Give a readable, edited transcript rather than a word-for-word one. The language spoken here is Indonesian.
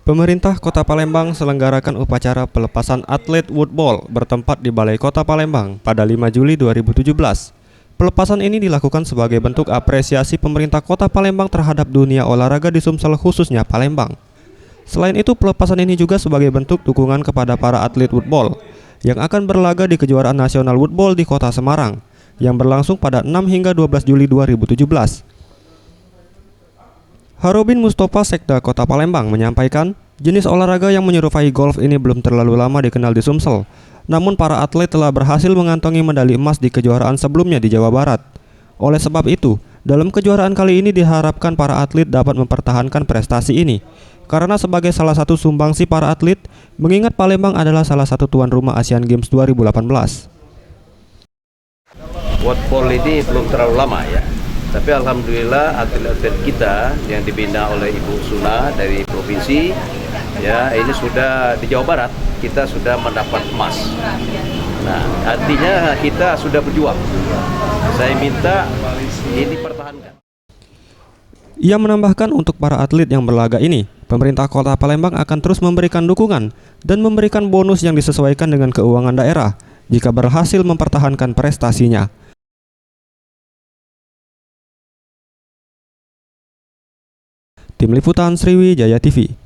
Pemerintah Kota Palembang selenggarakan upacara pelepasan atlet woodball bertempat di Balai Kota Palembang pada 5 Juli 2017. Pelepasan ini dilakukan sebagai bentuk apresiasi pemerintah Kota Palembang terhadap dunia olahraga di Sumsel khususnya Palembang. Selain itu, pelepasan ini juga sebagai bentuk dukungan kepada para atlet woodball yang akan berlaga di kejuaraan nasional woodball di Kota Semarang yang berlangsung pada 6 hingga 12 Juli 2017. Harobin Mustofa, Sekda Kota Palembang, menyampaikan, jenis olahraga yang menyerupai golf ini belum terlalu lama dikenal di Sumsel. Namun para atlet telah berhasil mengantongi medali emas di kejuaraan sebelumnya di Jawa Barat. Oleh sebab itu, dalam kejuaraan kali ini diharapkan para atlet dapat mempertahankan prestasi ini. Karena sebagai salah satu sumbangsi para atlet, mengingat Palembang adalah salah satu tuan rumah Asian Games 2018. Woodball ini belum terlalu lama ya. Tapi alhamdulillah atlet-atlet kita yang dibina oleh Ibu Suna dari provinsi, ya ini sudah di Jawa Barat kita sudah mendapat emas. Nah, artinya kita sudah berjuang. Saya minta ini pertahankan. Ia menambahkan untuk para atlet yang berlaga ini, pemerintah Kota Palembang akan terus memberikan dukungan dan memberikan bonus yang disesuaikan dengan keuangan daerah jika berhasil mempertahankan prestasinya. Tim Liputan Sriwijaya TV.